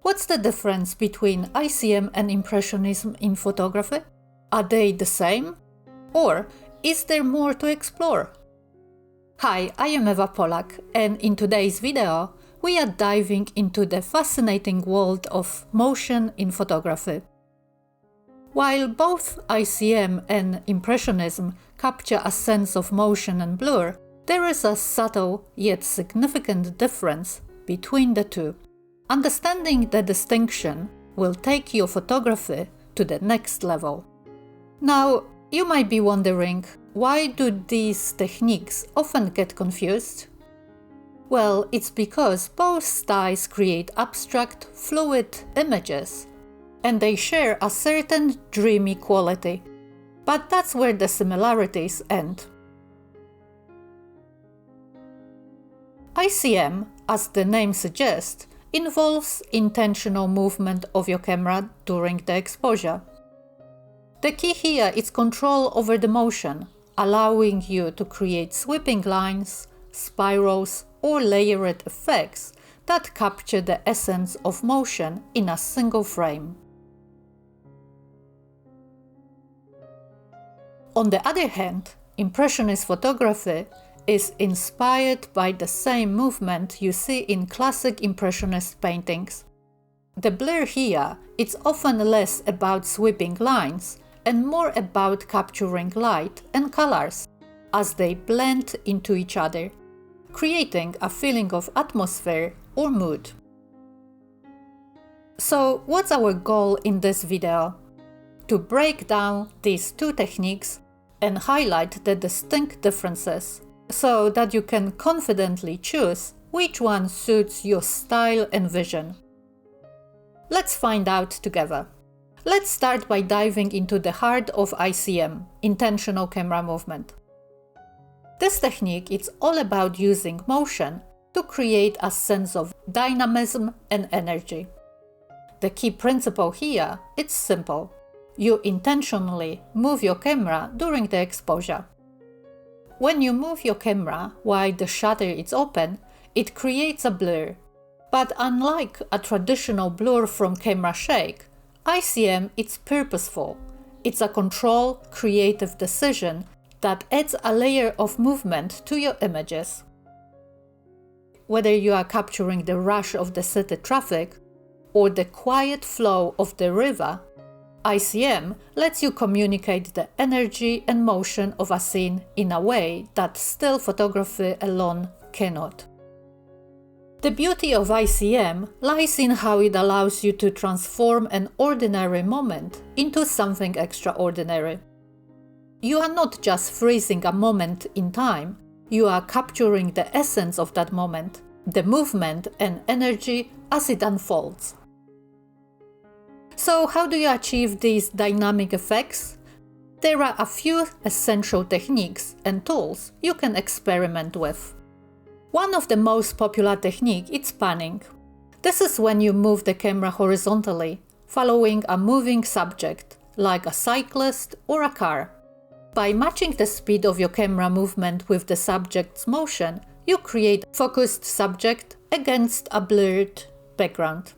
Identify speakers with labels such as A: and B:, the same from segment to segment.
A: What's the difference between ICM and Impressionism in photography? Are they the same? Or is there more to explore? Hi, I am Eva Polak, and in today's video, we are diving into the fascinating world of motion in photography. While both ICM and Impressionism capture a sense of motion and blur, there is a subtle yet significant difference between the two. Understanding the distinction will take your photography to the next level. Now, you might be wondering, why do these techniques often get confused? Well, it's because both styles create abstract, fluid images, and they share a certain dreamy quality. But that's where the similarities end. ICM, as the name suggests, involves intentional movement of your camera during the exposure. The key here is control over the motion, allowing you to create sweeping lines, spirals, or layered effects that capture the essence of motion in a single frame. On the other hand, Impressionist photography is inspired by the same movement you see in classic Impressionist paintings. The blur here is often less about sweeping lines and more about capturing light and colors as they blend into each other, creating a feeling of atmosphere or mood. So, what's our goal in this video? To break down these two techniques and highlight the distinct differences so that you can confidently choose which one suits your style and vision. Let's find out together. Let's start by diving into the heart of ICM, intentional camera movement. This technique is all about using motion to create a sense of dynamism and energy. The key principle here is simple. You intentionally move your camera during the exposure. When you move your camera while the shutter is open, it creates a blur. But unlike a traditional blur from camera shake, ICM is purposeful. It's a controlled, creative decision that adds a layer of movement to your images. Whether you are capturing the rush of the city traffic or the quiet flow of the river, ICM lets you communicate the energy and motion of a scene in a way that still photography alone cannot. The beauty of ICM lies in how it allows you to transform an ordinary moment into something extraordinary. You are not just freezing a moment in time, you are capturing the essence of that moment, the movement and energy as it unfolds. So, how do you achieve these dynamic effects? There are a few essential techniques and tools you can experiment with. One of the most popular techniques is panning. This is when you move the camera horizontally, following a moving subject, like a cyclist or a car. By matching the speed of your camera movement with the subject's motion, you create a focused subject against a blurred background.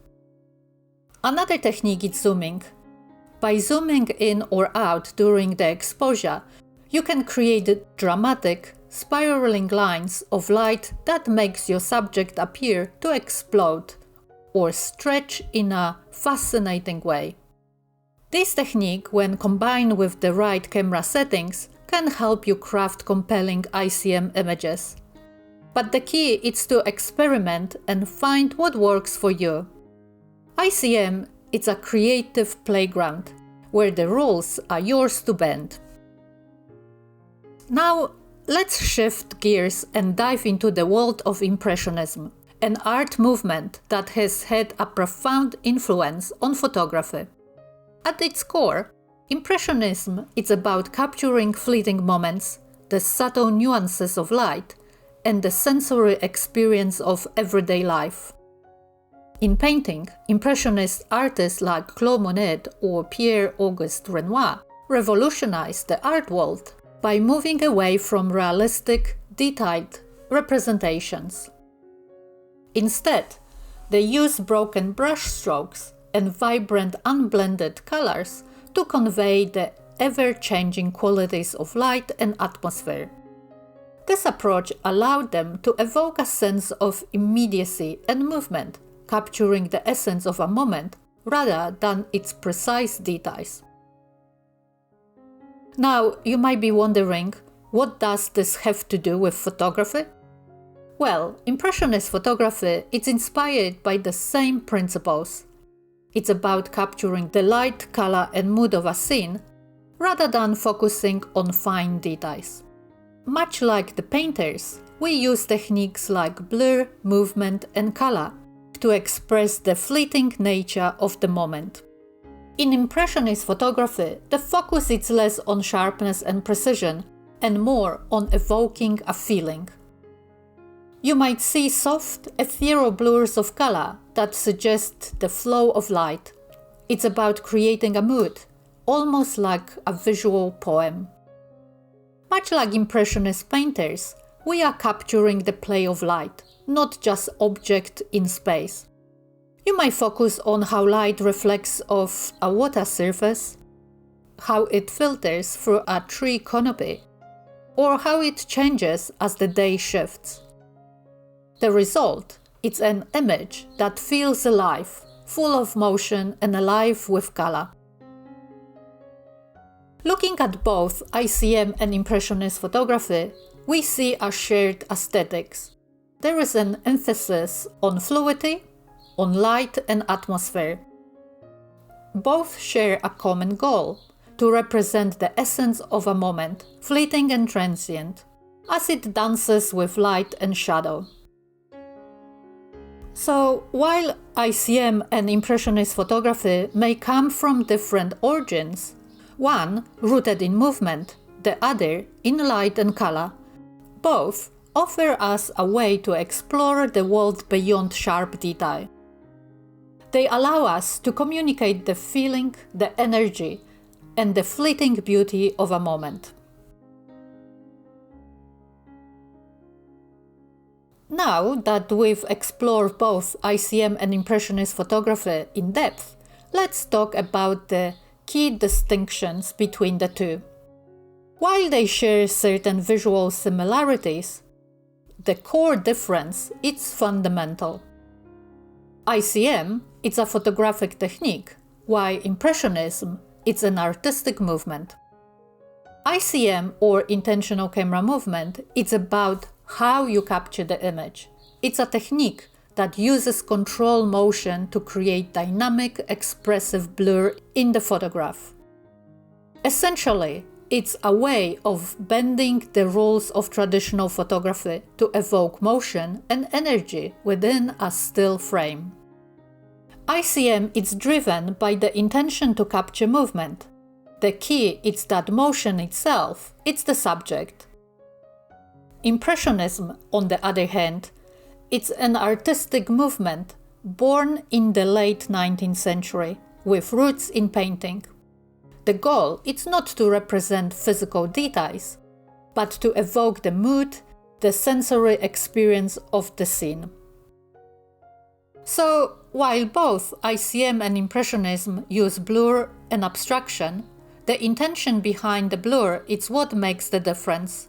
A: Another technique is zooming. By zooming in or out during the exposure, you can create dramatic, spiraling lines of light that makes your subject appear to explode or stretch in a fascinating way. This technique, when combined with the right camera settings, can help you craft compelling ICM images. But the key is to experiment and find what works for you. ICM is a creative playground where the rules are yours to bend. Now, let's shift gears and dive into the world of Impressionism, an art movement that has had a profound influence on photography. At its core, Impressionism is about capturing fleeting moments, the subtle nuances of light, and the sensory experience of everyday life. In painting, Impressionist artists like Claude Monet or Pierre-Auguste Renoir revolutionized the art world by moving away from realistic, detailed representations. Instead, They use broken brush strokes and vibrant unblended colors to convey the ever-changing qualities of light and atmosphere. This approach allowed them to evoke a sense of immediacy and movement, capturing the essence of a moment rather than its precise details. Now, you might be wondering, what does this have to do with photography? Well, Impressionist photography is inspired by the same principles. It's about capturing the light, color, and mood of a scene, rather than focusing on fine details. Much like the painters, we use techniques like blur, movement, and color to express the fleeting nature of the moment. In Impressionist photography, the focus is less on sharpness and precision, and more on evoking a feeling. You might see soft, ethereal blurs of color that suggest the flow of light. It's about creating a mood, almost like a visual poem. Much like Impressionist painters, we are capturing the play of light, not just object in space. You might focus on how light reflects off a water surface, how it filters through a tree canopy, or how it changes as the day shifts. The result is an image that feels alive, full of motion and alive with color. Looking at both ICM and Impressionist photography, we see a shared aesthetics. There is an emphasis on fluidity, on light and atmosphere. Both share a common goal, to represent the essence of a moment, fleeting and transient, as it dances with light and shadow. So, while ICM and Impressionist photography may come from different origins, one rooted in movement, the other in light and color, both offer us a way to explore the world beyond sharp detail. They allow us to communicate the feeling, the energy, and the fleeting beauty of a moment. Now that we've explored both ICM and Impressionist photography in depth, let's talk about the key distinctions between the two. While they share certain visual similarities, the core difference is fundamental. ICM is a photographic technique, while Impressionism is an artistic movement. ICM, or intentional camera movement, is about how you capture the image. It's a technique that uses control motion to create dynamic, expressive blur in the photograph. Essentially, it's a way of bending the rules of traditional photography to evoke motion and energy within a still frame. ICM is driven by the intention to capture movement. The key is that motion itself is the subject. Impressionism, on the other hand, it's an artistic movement born in the late 19th century with roots in painting. The goal is not to represent physical details, but to evoke the mood, the sensory experience of the scene. So, while both ICM and Impressionism use blur and abstraction, the intention behind the blur is what makes the difference.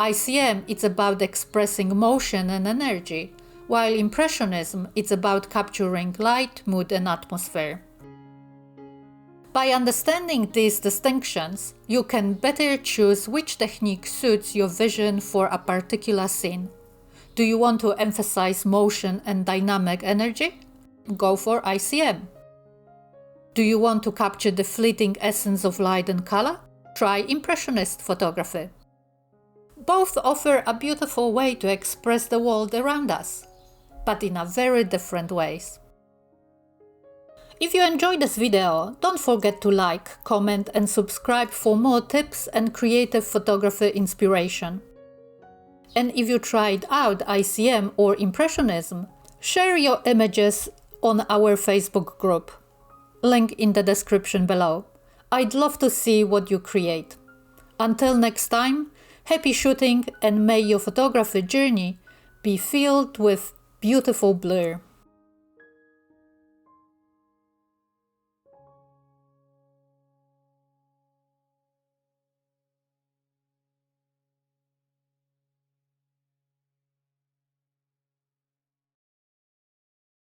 A: ICM is about expressing motion and energy, while Impressionism is about capturing light, mood, and atmosphere. By understanding these distinctions, you can better choose which technique suits your vision for a particular scene. Do you want to emphasize motion and dynamic energy? Go for ICM. Do you want to capture the fleeting essence of light and color? Try Impressionist photography. Both offer a beautiful way to express the world around us, but in a very different ways. If you enjoyed this video, don't forget to like, comment and subscribe for more tips and creative photography inspiration. And if you tried out ICM or Impressionism, share your images on our Facebook group. Link in the description below. I'd love to see what you create. Until next time, happy shooting and may your photography journey be filled with beautiful blur.